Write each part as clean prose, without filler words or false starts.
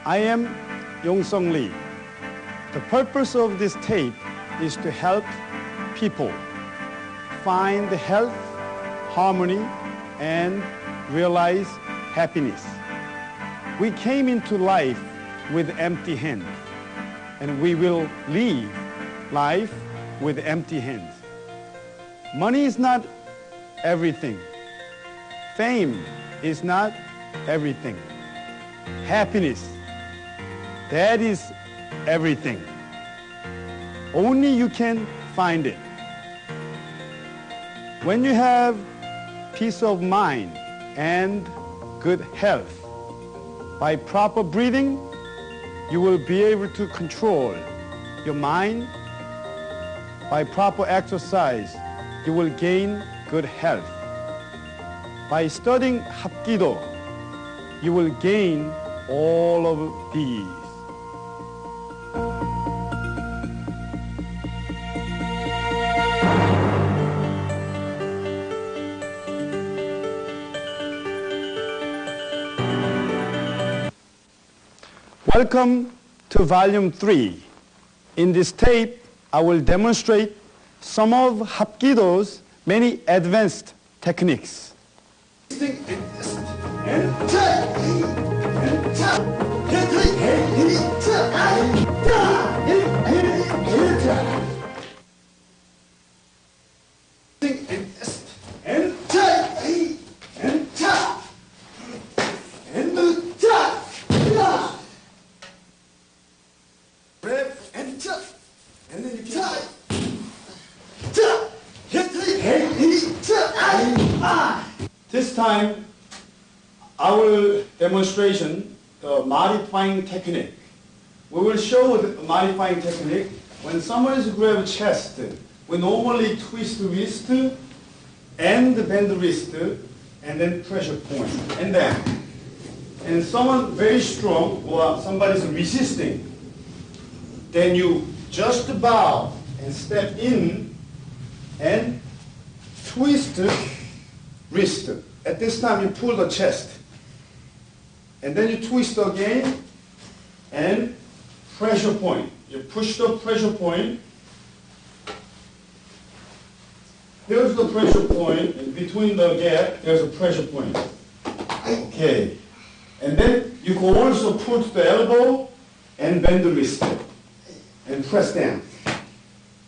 I am Yong-Sung Lee. The purpose of this tape is to help people find health, harmony, and realize happiness. We came into life with empty hands, and we will leave life with empty hands. Money is not everything. Fame is not everything. Happiness, that is everything. Only you can find it. When you have peace of mind and good health, by proper breathing, you will be able to control your mind. By proper exercise, you will gain good health. By studying Hapkido, you will gain all of these. Welcome to Volume 3. In this tape, I will demonstrate some of Hapkido's many advanced techniques. And then you can This time, our demonstration, the modifying technique. We will show the modifying technique. When someone is grab chest, we normally twist the wrist and bend the wrist and then pressure point. And someone very strong or somebody's resisting, then you just bow and step in and twist wrist. At this time you pull the chest. And then you twist again and pressure point. You push the pressure point. Here's the pressure point. In between the gap, there's a pressure point. Okay. And then you can also put the elbow and bend the wrist and press down.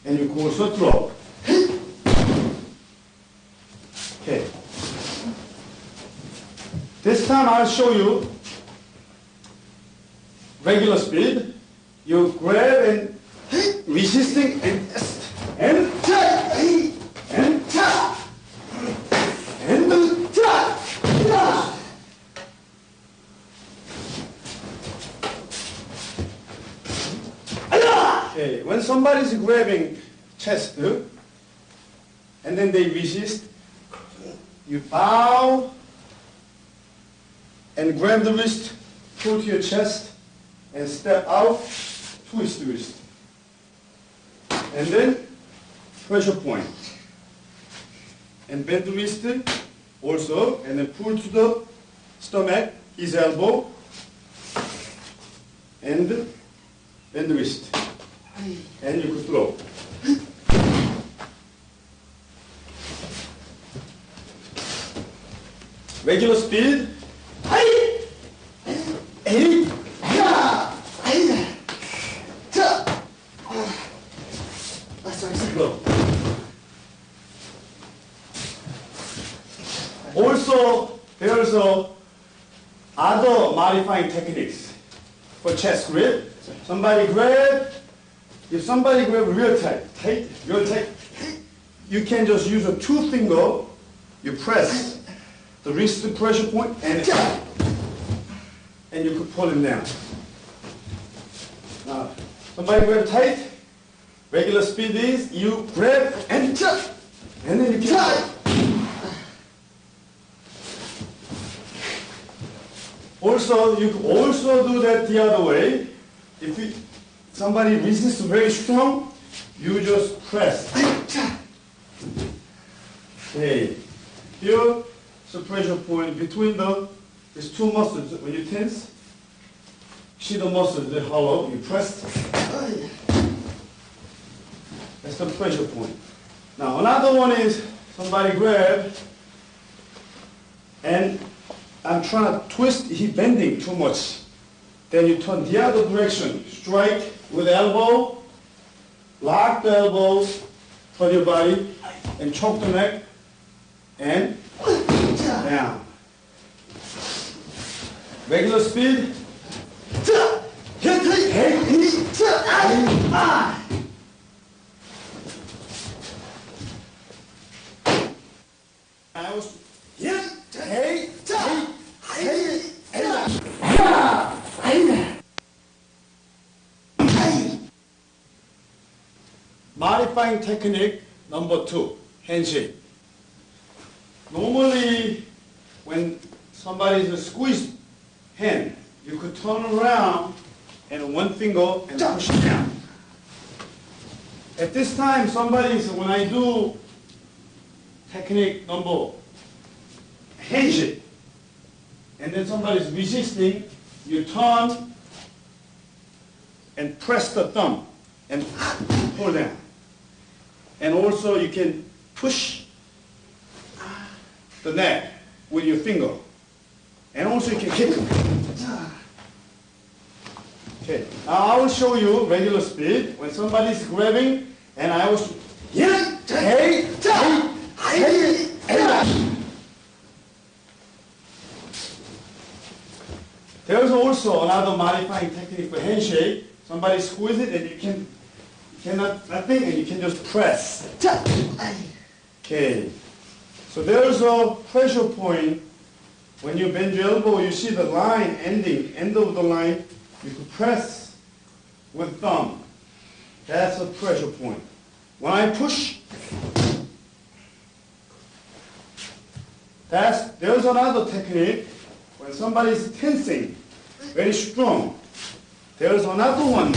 And you can also throw. Okay. This time I'll show you regular speed. You grab and resisting and okay. When somebody's grabbing chest and then they resist, you bow and grab the wrist, pull to your chest, and step out, twist the wrist. And then pressure point. And bend the wrist also, and then pull to the stomach, his elbow, and bend the wrist. And you could throw. Regular speed. Also, there's other modifying techniques for chest grip. Somebody grab. If somebody grab real tight, you can just use a two finger. You press the wrist pressure point and you could pull him down. Now, somebody grab tight. Regular speed is you grab and then you can. Also, you can also do that the other way. If somebody resists very strong, you just press. Okay. Here, the pressure point between these two muscles. When you tense, see the muscle, the hollow, you press. That's the pressure point. Now another one is somebody grab and I'm trying to twist, he's bending too much. Then you turn the other direction, strike with elbow, lock the elbow, turn your body, and choke the neck, and down. Regular speed. I was modifying technique number 2, handshake. Normally, when somebody is a squeezed hand, you could turn around and one finger and push it down. At this time, when I do technique number handshake, and then somebody's resisting, you turn and press the thumb and pull down. And also you can push the neck with your finger. And also you can kick it. Okay, now I will show you regular speed. When somebody's grabbing, and I will There's also another modifying technique for handshake. Somebody squeeze it and you cannot nothing, and you can just press. Okay. So there's a pressure point. When you bend your elbow, you see the line end of the line. You can press with thumb. That's a pressure point. When I push, there's another technique. When somebody is tensing, very strong, there's another one.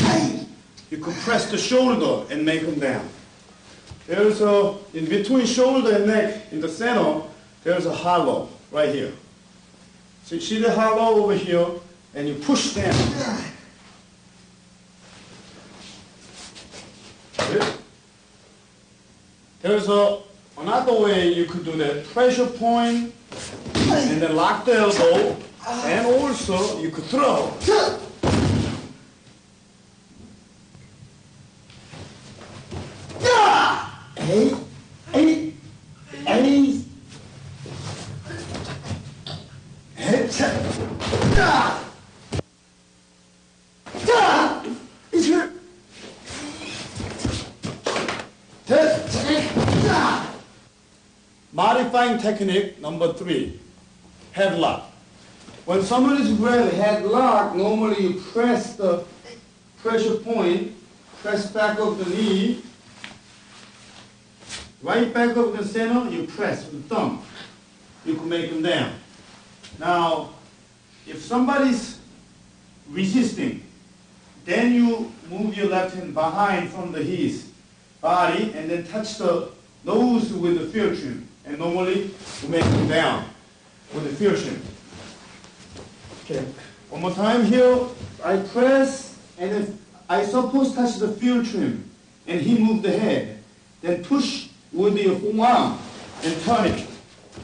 You can press the shoulder and make them down. There's in between shoulder and neck, in the center, there's a hollow right here. So you see the hollow over here, and you push down. There's another way you could do that. Pressure point, and then lock the elbow, and also you could throw. Modifying technique number 3, headlock. When someone is grabbing headlock, normally you press the pressure point, press back of the knee, right back of the center, you press with the thumb. You can make them down. Now, if somebody's resisting, then you move your left hand behind from his body and then touch the nose with the field trim. And normally, you make them down with the field trim. Okay, one more time here. I press, and then I suppose touch the field trim, and he moved the head. Then push with your forearm and turn it,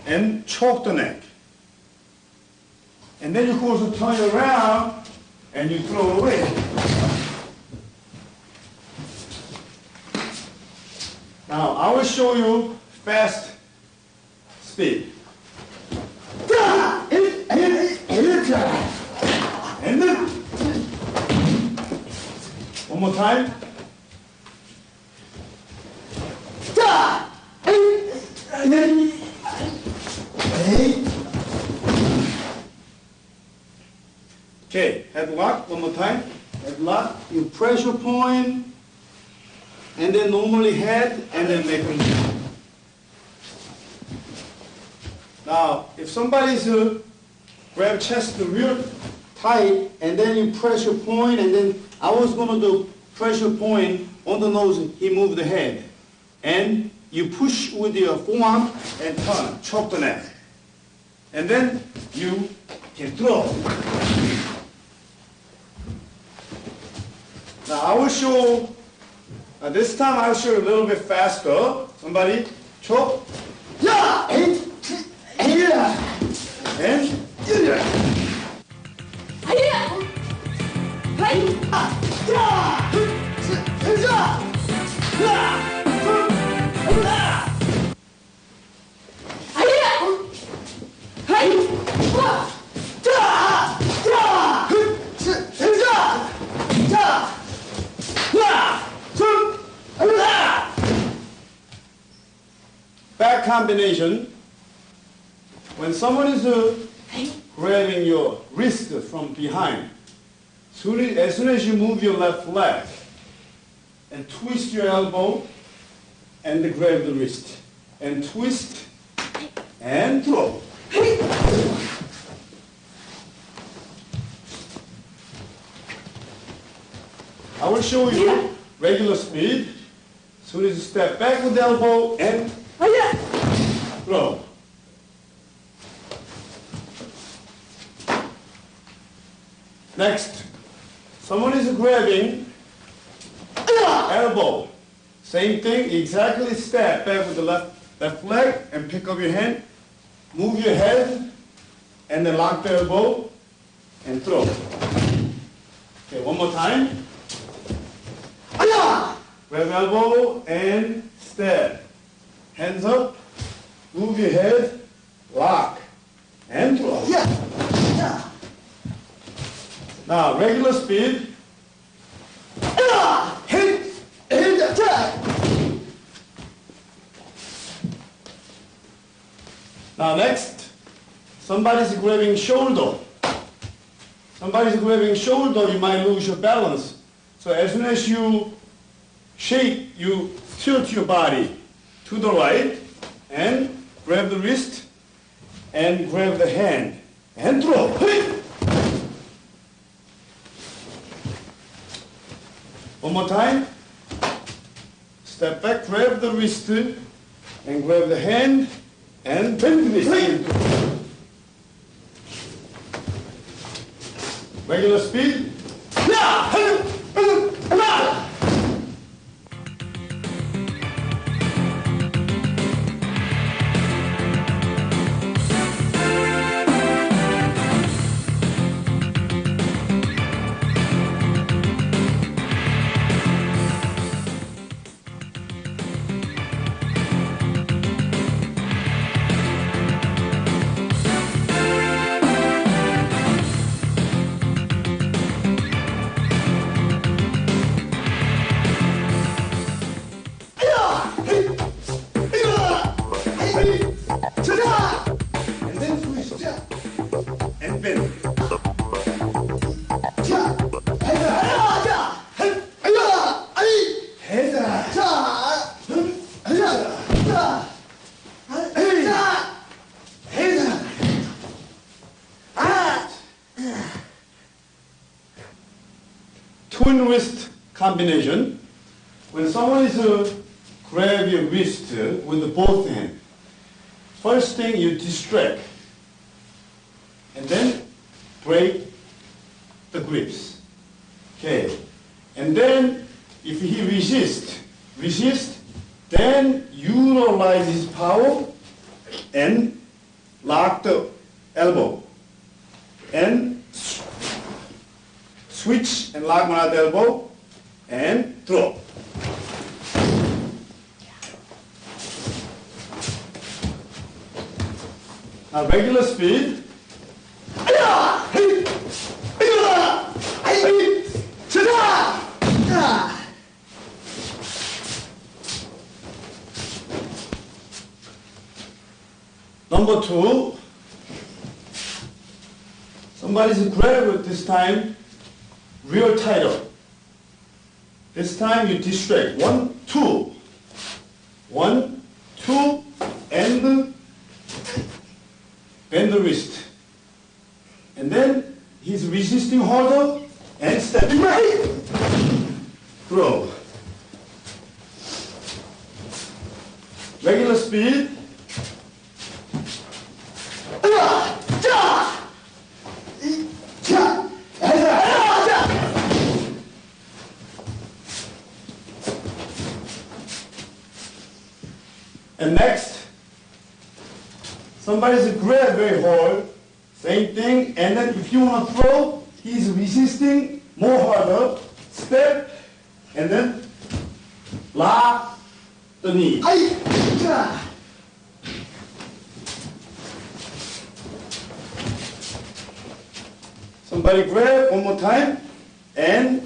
and choke the neck. And then you can also turn it around, and you throw it away. Now, I will show you fast speed. And then, one more time. Okay, headlock, one more time. Headlock, you pressure point, and then normally head, and then make them. Now, if somebody's grab chest real tight, and then you pressure point, and then I was going to do pressure point on the nose, he moved the head. And you push with your forearm and turn, choke the neck. And then you can throw. Now I will show, this time I'll show you a little bit faster. Somebody, chop. Yeah! And, back combination. When someone is grabbing your wrist from behind, as soon as you move your left leg and twist your elbow and grab the wrist and twist and throw. I will show you regular speed. As soon as you step back with the elbow and throw. Next, someone is grabbing elbow. Same thing, exactly step back with the left leg and pick up your hand, move your head, and then lock the elbow and throw. Okay, one more time. Grab elbow and step. Hands up, move your head, lock, and throw. Now, regular speed. Now next, somebody's grabbing shoulder. Somebody's grabbing shoulder, you might lose your balance. So as soon as you shake, you tilt your body to the right and grab the wrist and grab the hand and throw. One more time. Step back, grab the wrist and grab the hand and bend the wrist. Regular speed. And then twist and bend. Twin wrist combination. When someone is grab your wrist with both hands, first thing you distract, and then break the grips. Okay, and then if he resist, then utilize his power and lock the elbow and switch and lock another elbow and throw. Now regular speed. Number two, somebody's grab it this time real tighter. This time you distract. 1, 2. 1, 2, and bend the wrist. And then he's resisting harder and stepping right. Throw. Regular speed. And next, somebody's grab very hard, same thing, and then if you want to throw, he's resisting more harder, step, and then lock the knee. Somebody grab one more time, and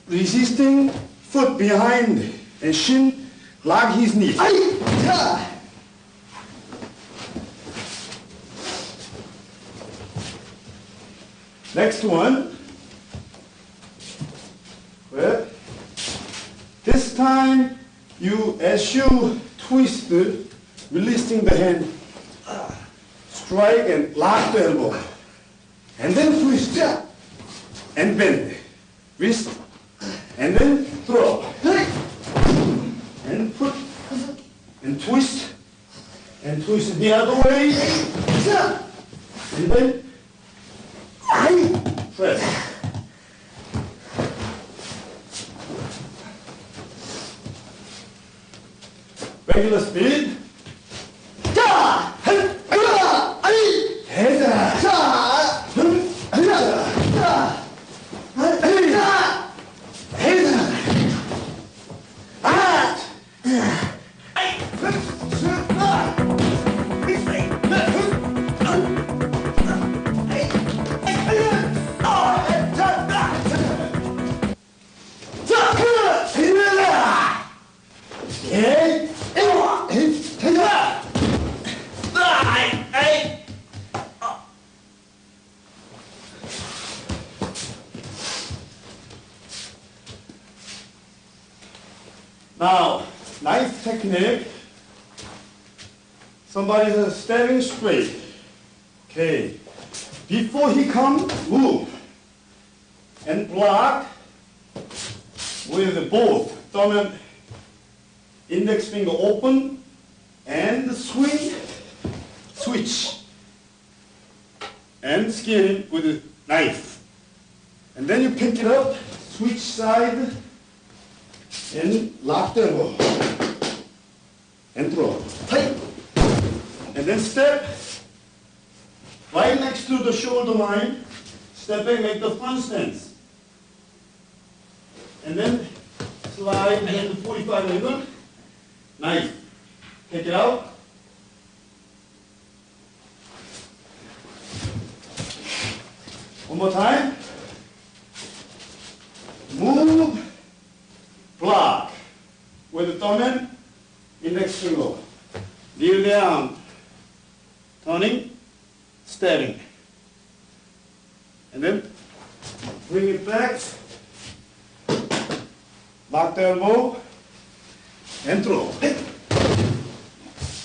resisting foot behind and shin, lock his knee. Next one. Grab. This time, as you twist, releasing the hand, strike and lock the elbow. And then twist and bend. Wrist. And then throw. And put and twist the other way. And then press. Regular speed. Now, nice technique. Somebody's standing straight. Okay. Before he comes, move. And block with both thumb and index finger open and swing, switch. And skin with a knife. And then you pick it up, switch side, and lock the elbow. And throw. Tight. And then step. Right next to the shoulder line. Step back, make the front stance. And then slide into 45 angle. Knife. Take it out. One more time. Move. Block with the thumb and index finger. Kneel down, turning, stepping. And then bring it back, lock the elbow, and throw.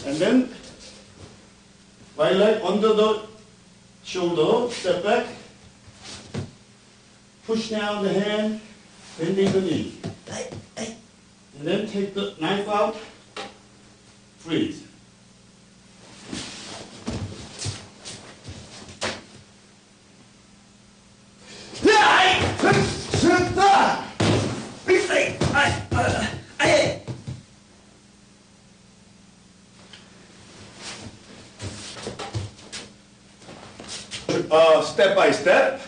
And then right leg under the shoulder, step back, push down the hand, bending the knee. And then take the knife out, freeze. Step by step,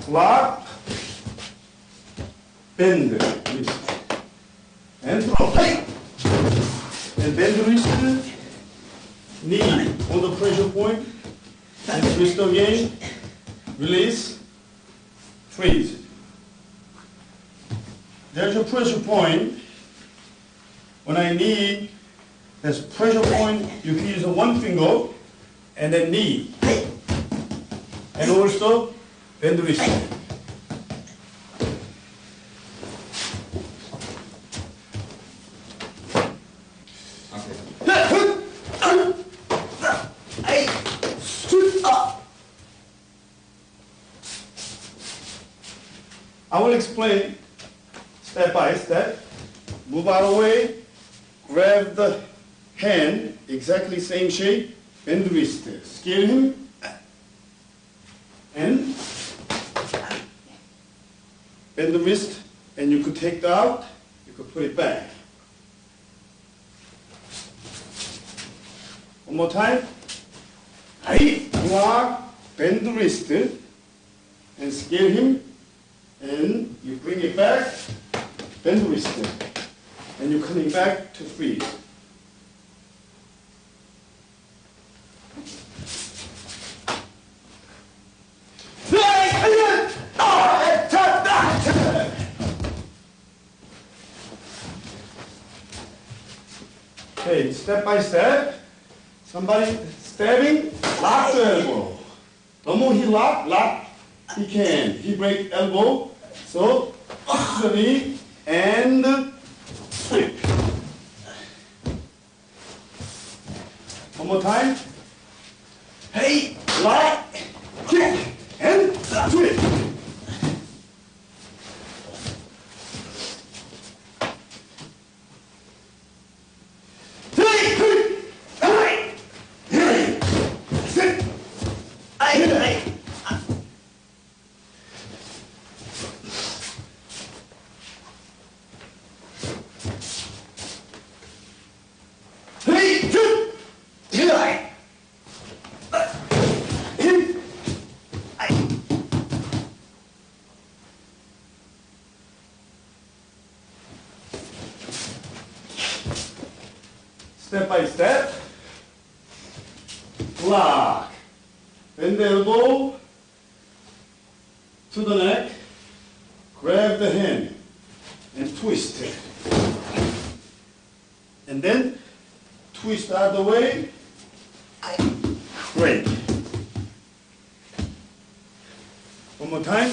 lock, bend the wrist, and throw. And bend the wrist, knee on the pressure point, and twist again, release, freeze. There's a pressure point. When I need, there's a pressure point, you can use one finger, and then knee. And also, bend the wrist. I will explain step by step. Move out of the way, grab the hand, exactly same shape, bend the wrist, scale him, and bend the wrist, and you could take it out, you could put it back. One more time. Hey, block, bend the wrist, and scale him, and you bring it back, bend the wrist, and you're coming back to freeze. Okay, step by step. Somebody stabbing, lock the elbow. The more he lock he can. He break elbow, so the knee and sweep. One more time. Hey, lock, kick, and sweep. Step by step, block, bend the elbow to the neck, grab the hand and twist it. And then twist out of the way, break. One more time.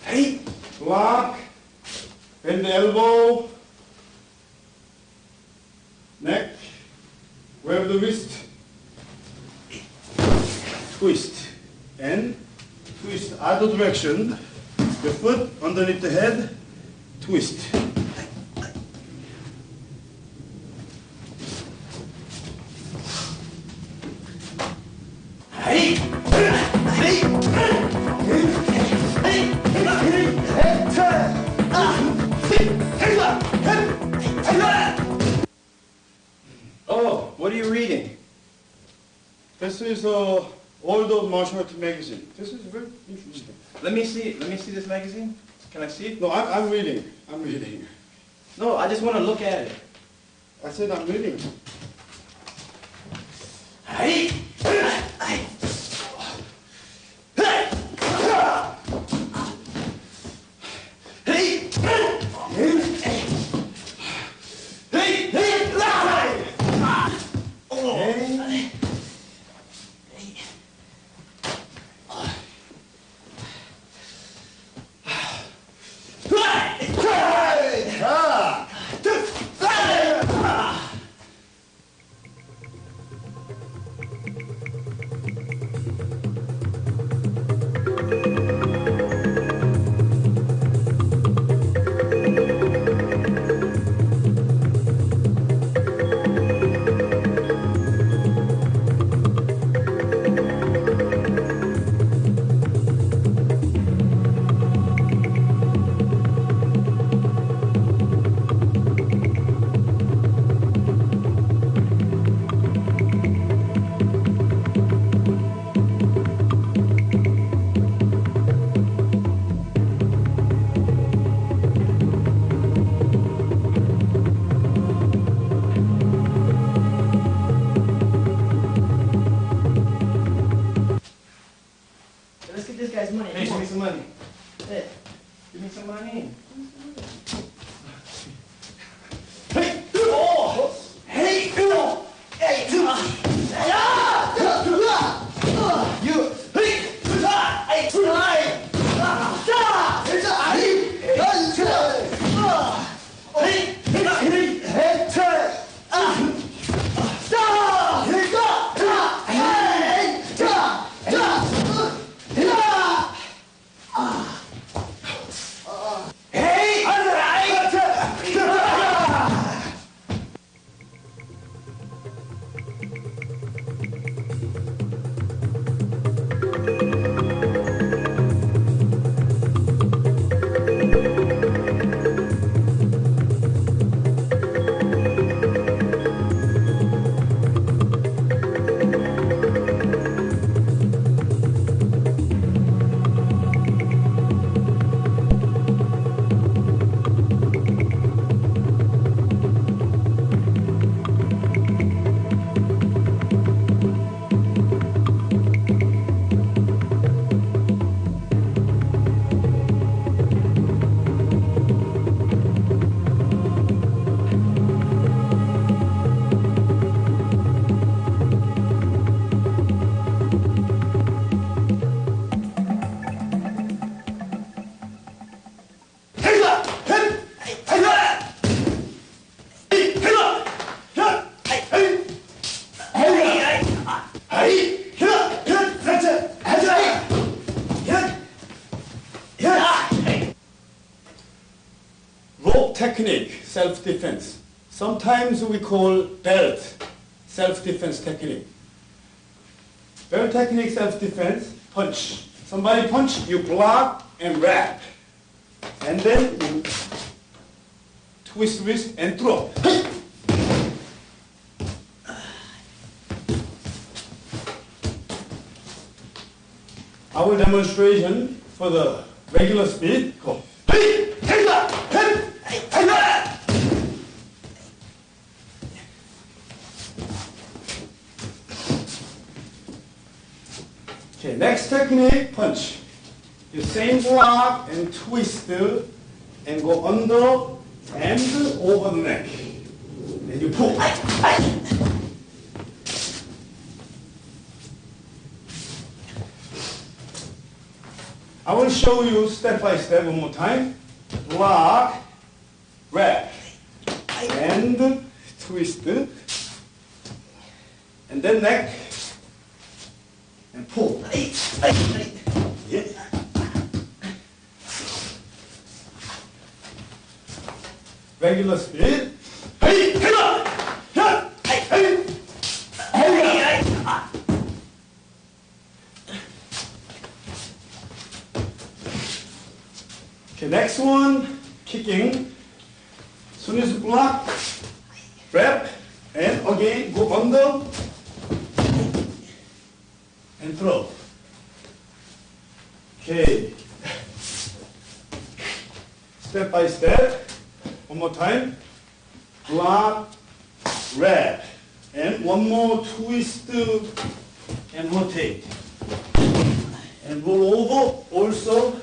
Hey, block. Bend the elbow, neck, grab the wrist, twist, and twist other direction. The foot underneath the head, twist. Oh, what are you reading? This is old martial art magazine. This is very interesting. Let me see this magazine. Can I see it? No, I'm reading. I'm reading. No, I just want to look at it. I said I'm reading. Hey! Let's get this guy's money. Hey, give me some money. Hey. Give me some money. Hey! Oh! Hey! Oh! Hey! You! Hey! technique, self-defense. Sometimes we call belt self-defense technique. Belt technique, self-defense, punch. Somebody punch, you block and wrap. And then you twist wrist and throw. Our demonstration for the regular speed, go. Okay, next technique, punch. You same block and twist and go under and over the neck. And you pull. I will show you step by step one more time. Block, wrap, and twist, and then neck, and pull. Yeah. Regular speed. Okay, next one, kicking. As soon as you block, wrap, and again go under and throw. Okay. Step by step. One more time. Block, wrap, and one more twist and rotate. And roll over also.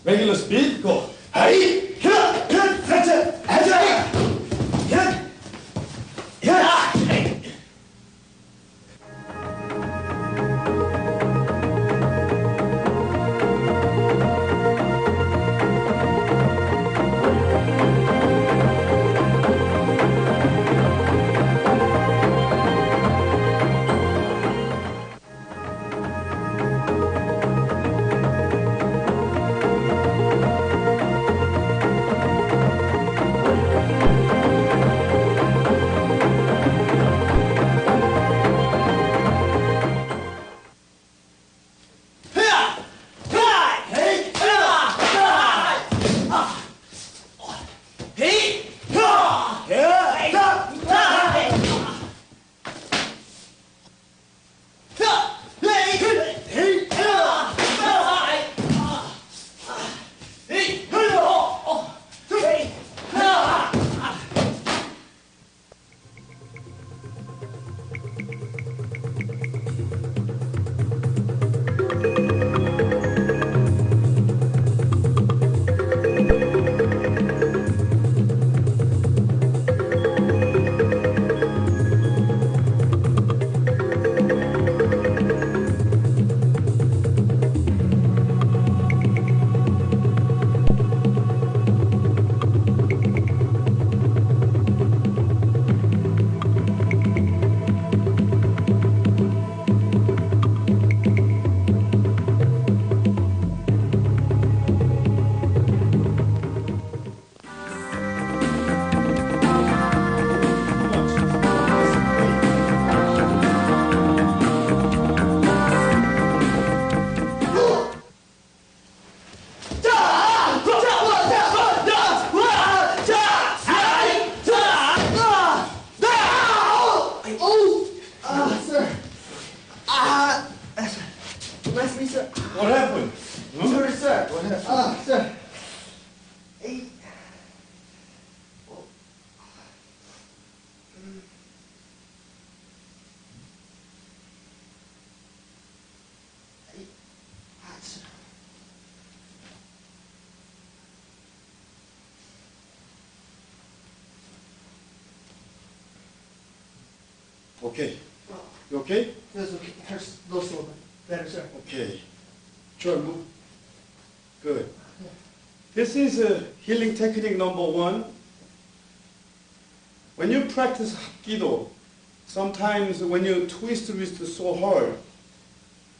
Regular speed, go. What happened? Sorry, sir. What happened? Sir. Hey. Okay. You okay? That's okay. Hurts a little bit. Better, sir. Okay. Sure, move. Good. This is healing technique number 1. When you practice Hapkido, sometimes when you twist the wrist so hard,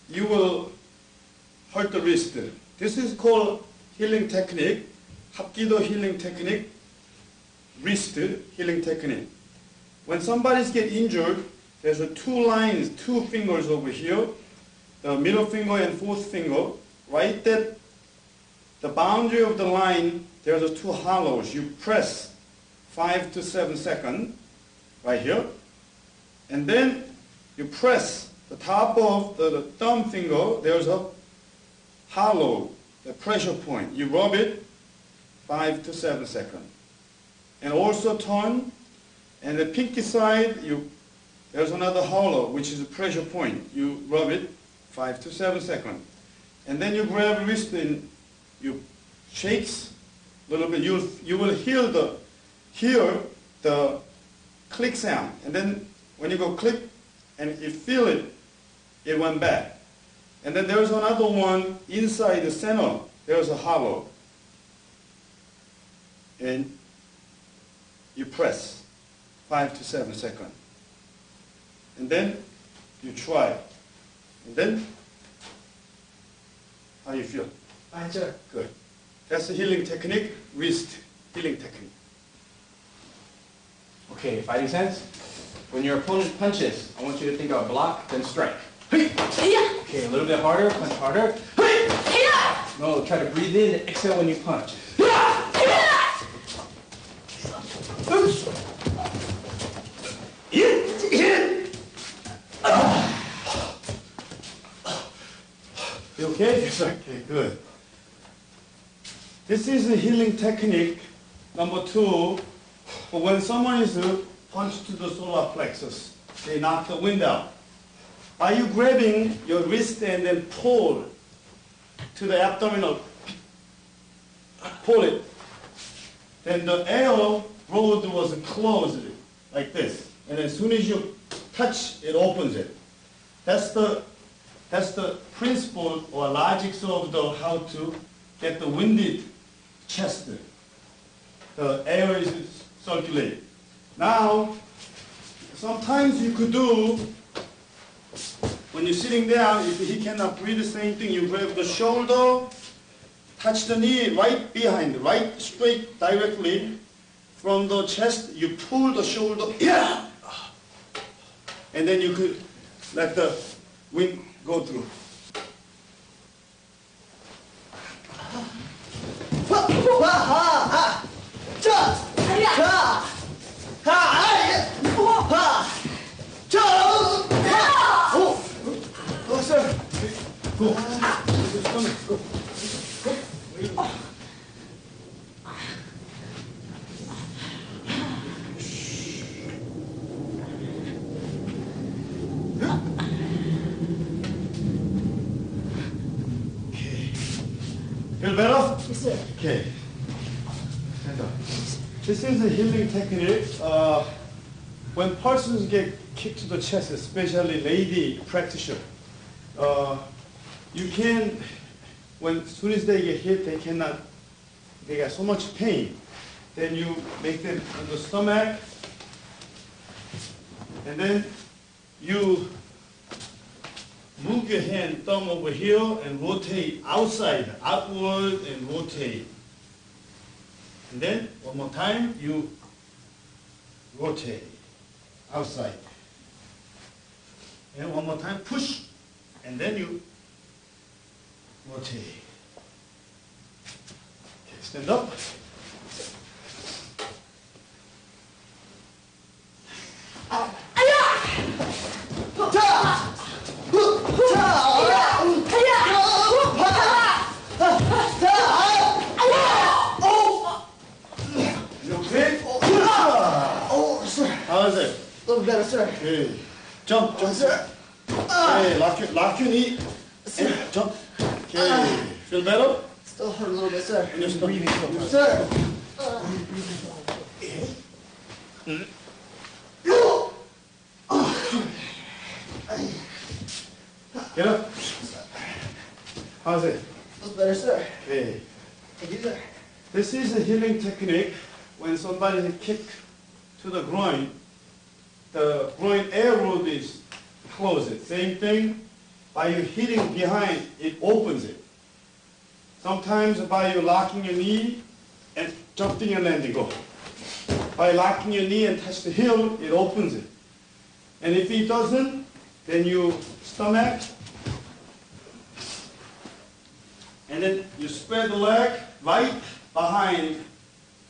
you will hurt the wrist. This is called healing technique, Hapkido healing technique, wrist healing technique. When somebody's get injured, there's two lines, two fingers over here, the middle finger and fourth finger. Right at the boundary of the line, there's two hollows. You press 5 to 7 seconds right here, and then you press the top of the thumb finger. There's a hollow, the pressure point. You rub it 5 to 7 seconds. And also turn, and the pinky side, there's another hollow, which is a pressure point. You rub it 5 to 7 seconds. And then you grab wrist and you shakes a little bit. You will hear the click sound. And then when you go click and you feel it, it went back. And then there's another one inside the center. There's a hollow. And you press 5 to 7 seconds. And then you try. And then, how do you feel? Fine, sir. Good. That's the healing technique, wrist healing technique. Okay, fighting sense? When your opponent punches, I want you to think of block, then strike. Okay, a little bit harder, punch harder. No, try to breathe in and exhale when you punch. You okay? Yes, sir. Okay, good. This is a healing technique, number 2, for when someone is punched to the solar plexus, they knock the wind out. Are you grabbing your wrist and then pull to the abdominal, pull it, then the air road was closed like this. And as soon as you touch, it opens it. That's the principle or logics of how to get the winded chest. The air is circulating. Now, sometimes you could do, when you're sitting down, if he cannot breathe, the same thing, you grab the shoulder, touch the knee right behind, right straight directly from the chest, you pull the shoulder, yeah! And then you could let the wind go through. Oh, sir. Go. Go. Feel better? Yes, sir. Okay. Stand up. This is a healing technique. When persons get kicked to the chest, especially lady practitioner, you can, as soon as they get hit, they get so much pain. Then you make them on the stomach, and then you move your hand, thumb over here, and rotate outside, outward, and rotate. And then, one more time, you rotate outside. And one more time, push, and then you rotate. Okay, stand up. You okay? Oh, sir. How is it? A little better, sir. Okay. Jump, jump. Sir. Okay, lock your knee. And jump. Okay. Feel better? Still hurt a little bit, sir. And you're still breathing so much. Sir. Get up. How's it? Feels better, sir. Okay. Thank you, sir. This is a healing technique. When somebody is kicked to the groin, the groin air root is closed. Same thing, by you hitting behind, it opens it. Sometimes by you locking your knee and jumping and landing go. By locking your knee and touch the heel, it opens it. And if it doesn't, then you stomach, and then you spread the leg right behind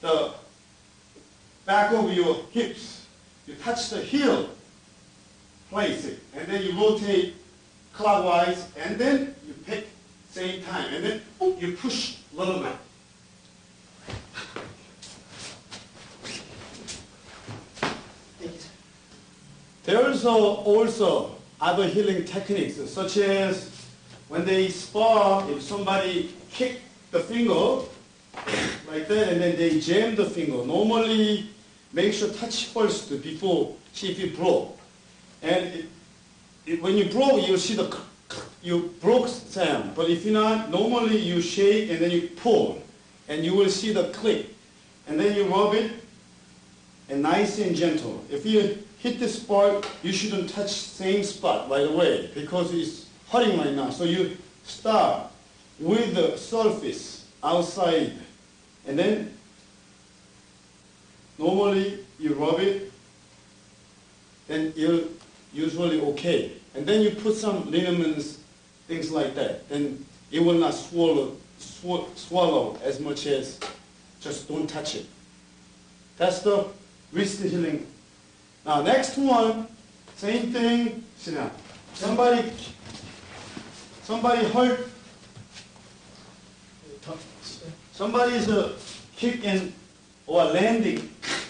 the back of your hips. You touch the heel, place it, and then you rotate clockwise, and then you pick same time, and then you push a little bit. There's also other healing techniques, such as when they spar, if somebody kick the finger like that, and then they jam the finger. Normally, make sure touch first before see if it broke. And when you broke, you'll see you broke sound. But if you're not, normally you shake and then you pull, and you will see the click. And then you rub it, and nice and gentle. If you hit the spot, you shouldn't touch same spot right away because it's hurting right now. So you start with the surface outside, and then normally you rub it, then you're usually okay. And then you put some liniments, things like that. Then it will not swallow as much as just don't touch it. That's the wrist healing. Now next one, same thing. Sit down. Somebody hurt. Somebody's kicking or landing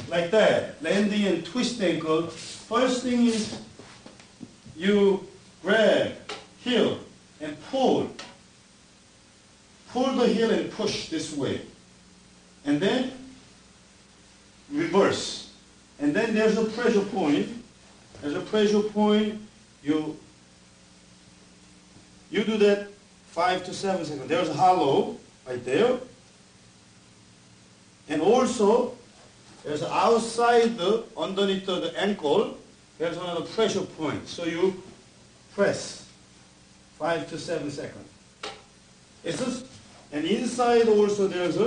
like that. Landing and twist ankle. First thing is you grab heel and pull. Pull the heel and push this way. And then reverse. And then there's a pressure point. There's a pressure point. You do that 5 to 7 seconds. There's a hollow right there. And also, there's outside underneath the ankle, there's another pressure point. So you press 5 to 7 seconds. And inside also there's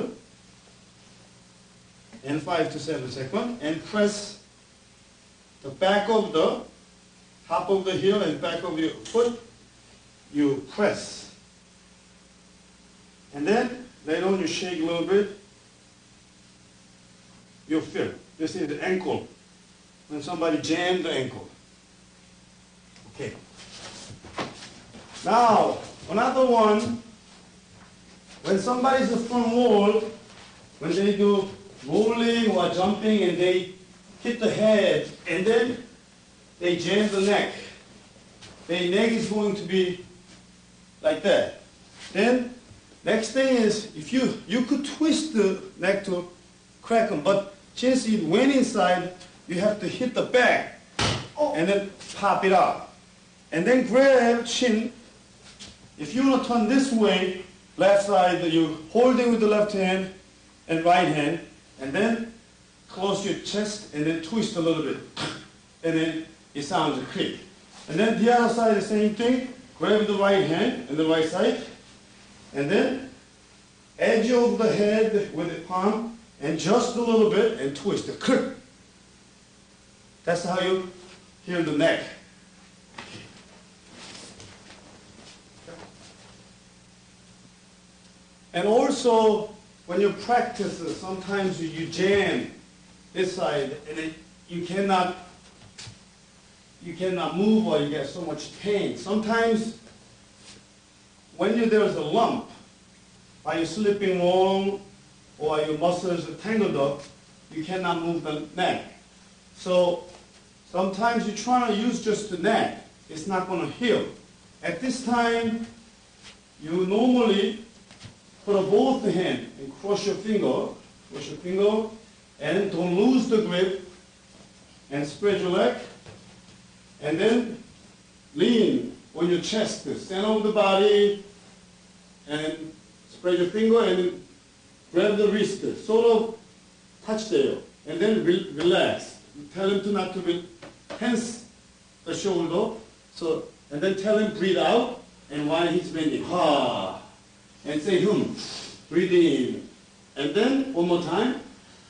and 5 to 7 seconds, and press the back of the top of the heel and back of your foot. You press, and then later on you shake a little bit. You feel. This is the ankle. When somebody jammed the ankle. Okay. Now another one. When somebody's in the front wall, when they do rolling or jumping and they hit the head and then they jam the neck. The neck is going to be like that. Then next thing is if you could twist the neck to crack them, but since it went inside, you have to hit the back and then pop it out. And then grab chin. If you want to turn this way, left side, you hold it with the left hand and right hand. And then close your chest and then twist a little bit. And then it sounds a click. And then the other side, the same thing. Grab the right hand and the right side. And then edge of the head with the palm and just a little bit and twist it. Click. That's how you hear the neck. And also, when you practice, sometimes you jam this side, and then you cannot move or you get so much pain. Sometimes, when there's a lump, are you sleeping wrong, or your muscles are tangled up, you cannot move the neck. So sometimes you try to use just the neck, it's not going to heal. At this time, you normally put both the hand and cross your finger, and don't lose the grip, and spread your leg, and then lean on your chest, stand over the body, and spread your finger and grab the wrist, sort of touch there, and then relax. Tell him to not to tense the shoulder. So, and then tell him breathe out, and while he's bending, ha, and say breathe in, and then one more time,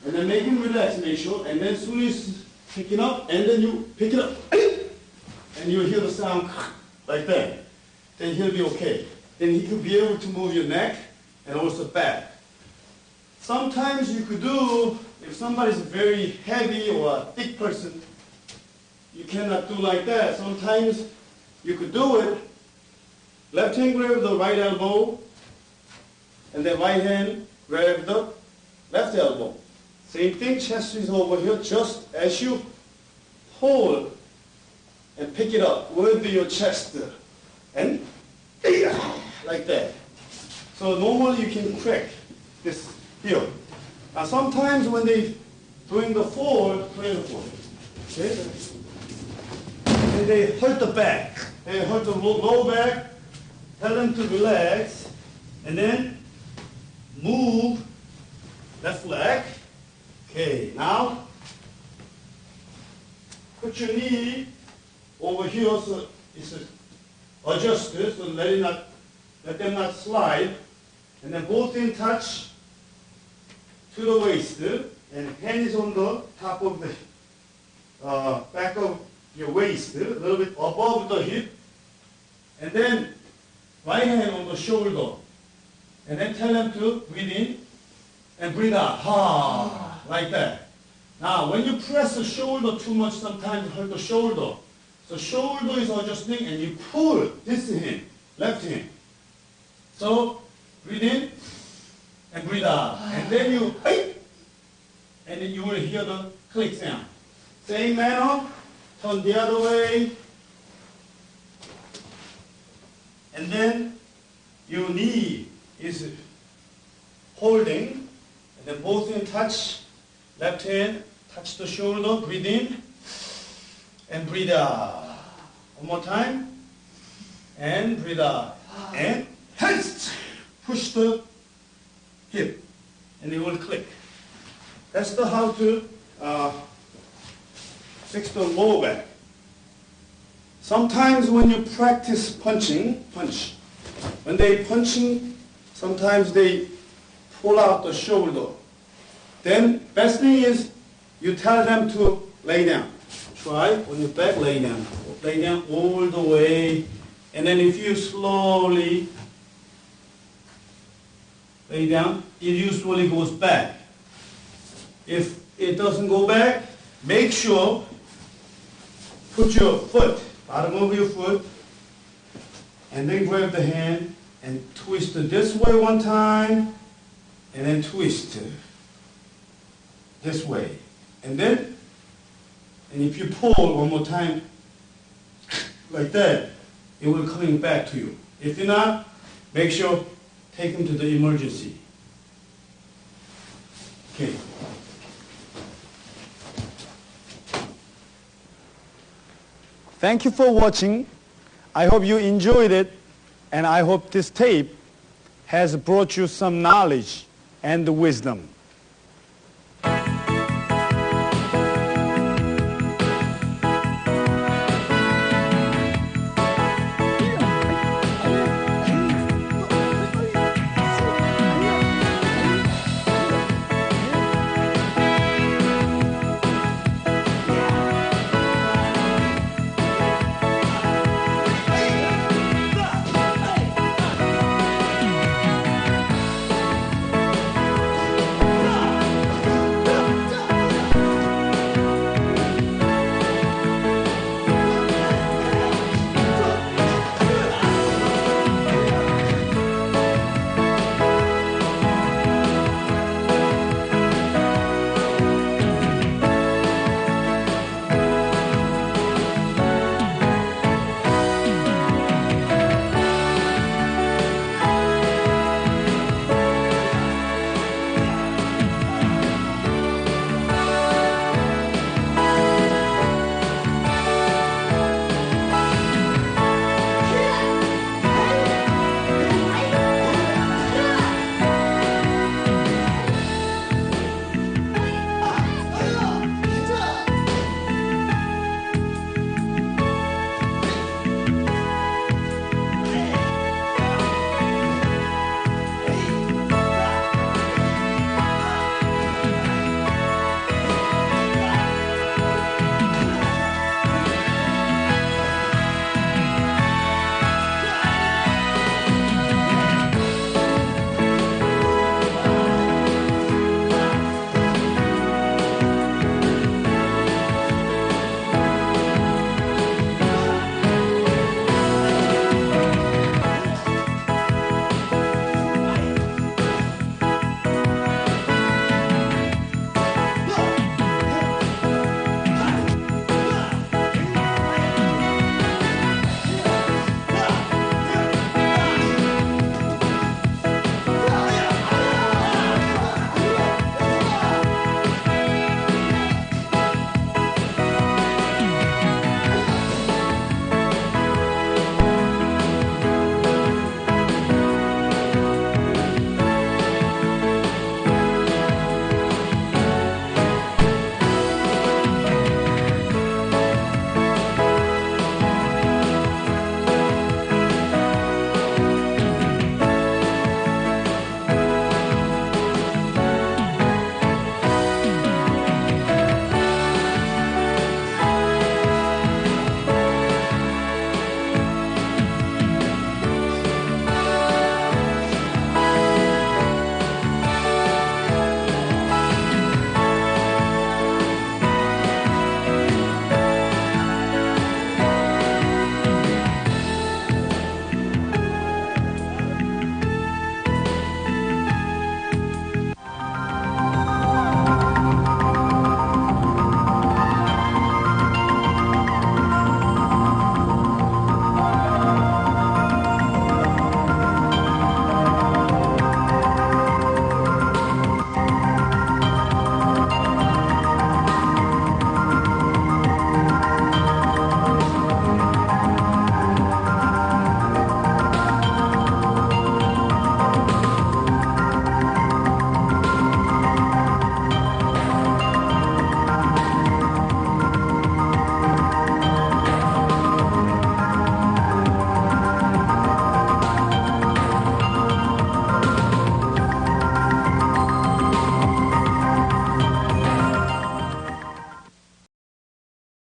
and then make him relax, make sure, and then soon as picking up, and then you pick it up, and you hear the sound like that. Then he'll be okay. Then he could be able to move your neck and also back. Sometimes you could do, if somebody's very heavy or a thick person, you cannot do like that. Sometimes you could do it. Left hand grab the right elbow, and then right hand grab the left elbow. Same thing, chest is over here, just as you hold and pick it up with your chest. And like that. So normally you can crack this here. Now sometimes when they doing the fold, okay, and they hurt the back. They hurt the low back. Tell them to relax, and then move left leg. Okay, now put your knee over here so it's adjusted, so let them not slide, and then both in touch to the waist, and hands on the top of the back of your waist, a little bit above the hip, and then right hand on the shoulder, and then tell them to breathe in and breathe out, ha, like that. Now, when you press the shoulder too much, sometimes it hurt the shoulder. So shoulder is adjusting, and you pull this hand, left hand. So breathe in and breathe out, and then you, and then you will hear the click sound. Same manner, turn the other way, and then your knee is holding, and then both in touch, left hand touch the shoulder, breathe in and breathe out. One more time, and breathe out, and hands push the hip, and it will click. That's the how to fix the low back. Sometimes when you practice punch. When they punching, sometimes they pull out the shoulder. Then best thing is you tell them to lay down. Try on your back, lay down. Lay down all the way. And then if you slowly lay down, it usually goes back. If it doesn't go back, make sure put your foot, bottom of your foot, and then grab the hand and twist it this way one time, and then twist it this way. And then, and if you pull one more time, like that, it will come back to you. If you're not, make sure, take them to the emergency. Okay. Thank you for watching. I hope you enjoyed it, and I hope this tape has brought you some knowledge and wisdom.